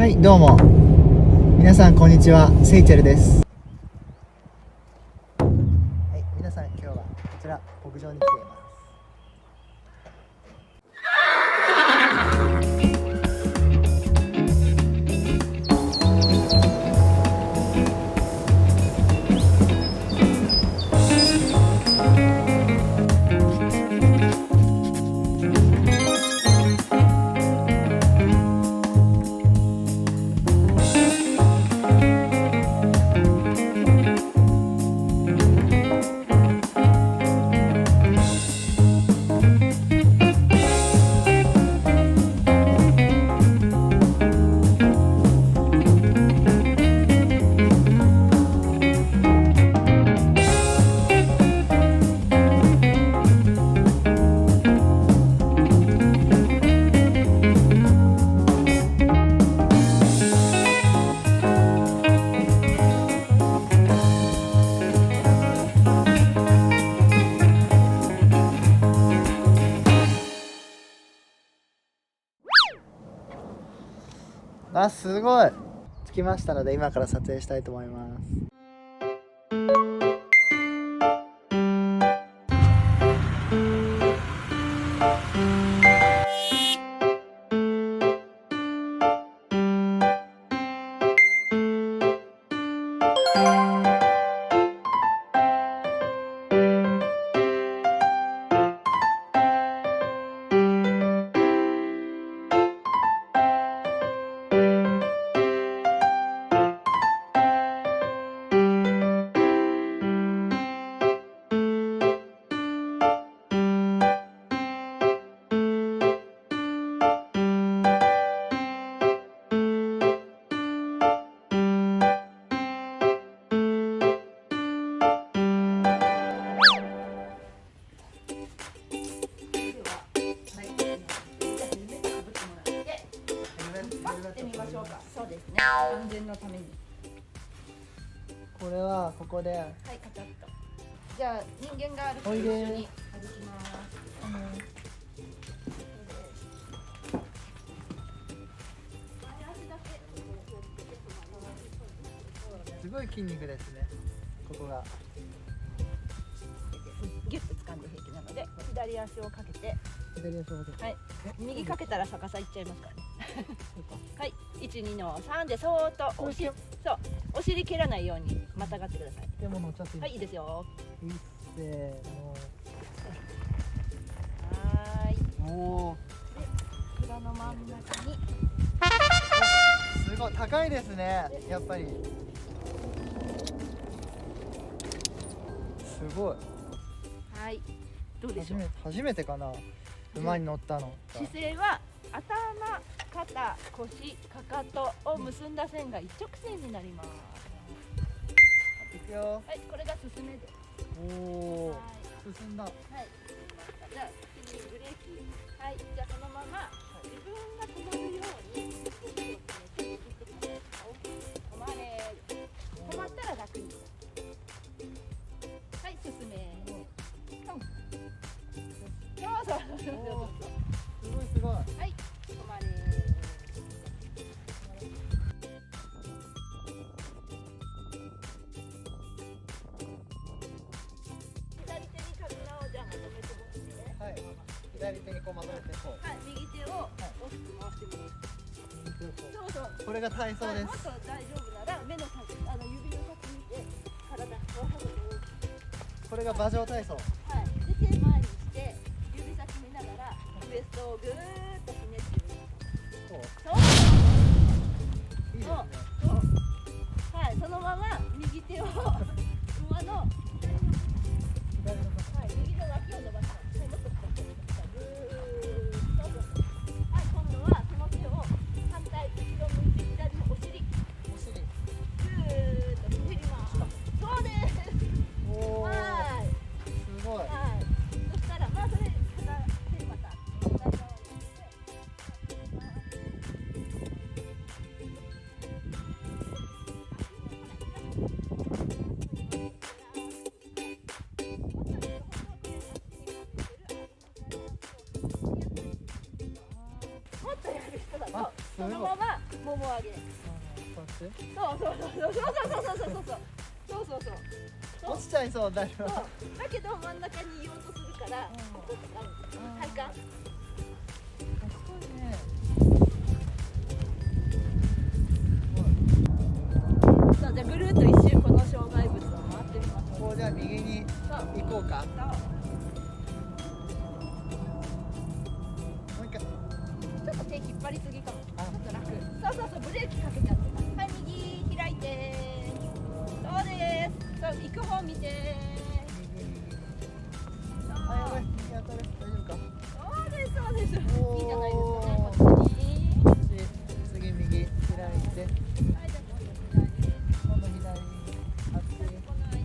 はい、どうも皆さんこんにちは、セイチェルです。はい、皆さん今日はこちら牧場に来ています。あ、すごい着きましたので今から撮影したいと思います。そうですね。安全のために。これはここで、はい、カチャッと。じゃあ人間が歩くと一緒に歩きます。すごい筋肉ですね。ここがギュッと掴んで平気なので、左足をかけて、左足をかけて、はい、右かけたら逆さいっちゃいますからね。はい、1、2の3でそーっとお尻蹴らないようにまたがってください。でも乗っちゃっていい？はい、いいですよ。いっせーの。はーい。おー、で、蔵の真ん中に。すごい高いですね。やっぱりすごい。はい、どうでしょう。初めてかな、馬に乗ったの。姿勢は頭、肩、腰、かかとを結んだ線が一直線になります。いくよ。はい、これが進めです。おお、はい、進んだ。はい、じゃあ次にブレーキ。はい、じゃあそのまま自分が止まるように止まれ。止まったら楽に。はい、進め。そうすごいすごい。はい、止まれ。左手にカメラをじゃあまとめてもらってね。はい。左手にこうまとめてこう。はい、右手を大きく回してもらう。そうそう。これが体操です。もっと大丈夫なら目の先、指の先見て体をこれが馬上体操。はい。で手前にして指先見ながらウエストをぐーっとひねってみる。そう。いいですね。そう。はい。そのまま右手を馬の左のはい、右の脇を伸ばします。もっとぐーっと。そうそう。はい。今度はその手を反対後ろ向いて左のお尻。お尻。ぐーっとひねります。そうです。おお。はい。すごい。はい。そしたらまあそれ手また反対側にして。もっとやる人だとそのままもも上げ。そうそうそう。落ちちゃいそうだよ。そうだけど真ん中にいようとするから、ここが体幹。そうじゃあぐるっと一周この障害物を回ってみます。こうじゃあ右に行こうか。もう一回。ちょっと手引っ張りすぎかも。ちょっと楽。そうブレーキかけちゃってます。はい右開いて。そうです。そう行く方見て。あ、やばい、右当たる。大丈夫か。そうです。いいじゃないですかね。こっちに。次右開いて。はいじゃあ今度左。あっち。この間。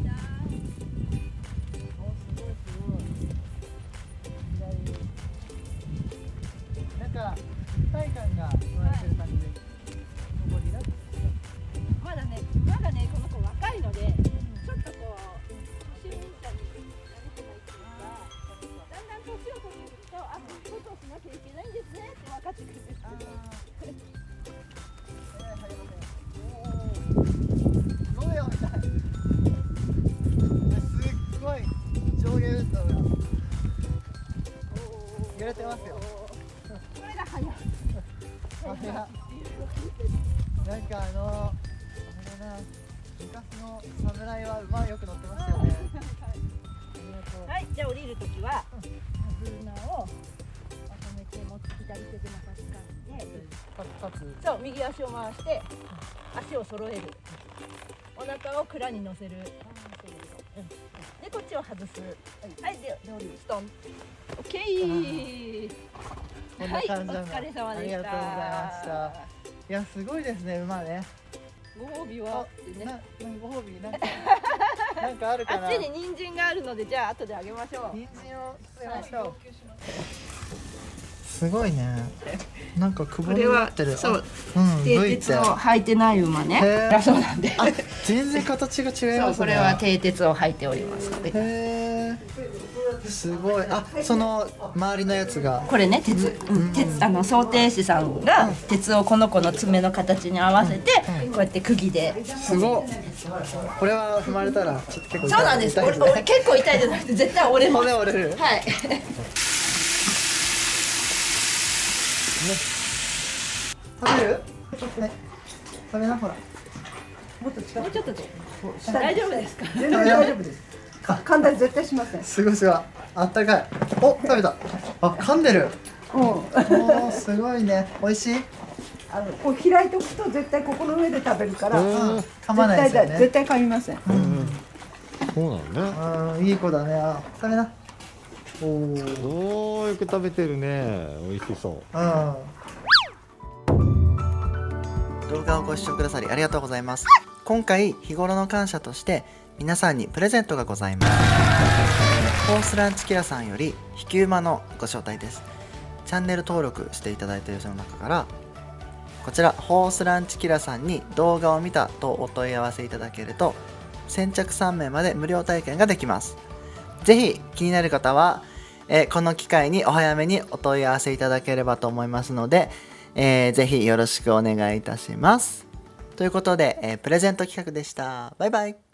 お、すごい。左。なんか体幹が生まれてる感じで。上りだ。まだねこの子若いので、ちょっとこう初心者に慣れてないっていうか、だんだん年を取ってくると、あ、こういうことをしなきゃいけないんですねって分かってくるんですけど。ロメオみたい。すっごい上下運動が揺れてますよ。これが速い。なんかあれだな、昔の侍は馬よく乗ってましたよね。はい、じゃあ降りるときは手綱をまとめて左手でまた掴んで、そう右足を回して足を揃える。お腹を蔵に乗せる。でこっちを外す。はい、で降りる。ストン。オッケー。こんな感じなんだ。はい、お疲れ様でした。ありがとうございました。いや、すごいですね、馬ね。ご褒美はご褒美なんかあるかな。あっちに人参があるので、じゃあ後であげましょう。人参を捨てましょう。すごいね。なんかくぼみになってる。そう、蹄蹄鉄を履いてない馬ね。だそうなんで。あ、全然形が違いますね。そう、これは蹄鉄を履いておりますので。へえ。すごい。あ、その周りのやつが。これね、鉄、装蹄師さんが鉄をこの子の爪の形に合わせて、こうやって釘で。すごい。これは踏まれたらちょっと結構痛い。そうなんです。俺結構痛いじゃなくて絶対折れます。骨折れる。はい。食べる？ね。食べな、ほら。もっと近く。もうちょっと大丈夫ですか？全然大丈夫です。噛んだり絶対しません。すごい。あったかい。お、食べた。あ、噛んでる。おー、すごいね。美味しい？こう開いておくと絶対ここの上で食べるから、噛まないですよね。絶対噛みません。そうなんね。いい子だね。あ、食べな。およく食べてるね。美味しそう。動画をご視聴くださりありがとうございます。今回日頃の感謝として皆さんにプレゼントがございます。ホースランチキラさんより引き馬のご招待です。チャンネル登録していただいた様子の中からこちらホースランチキラさんに動画を見たとお問い合わせいただけると先着3名まで無料体験ができます。ぜひ気になる方は、この機会にお早めにお問い合わせいただければと思いますので、ぜひよろしくお願いいたします。ということで、プレゼント企画でした。バイバイ。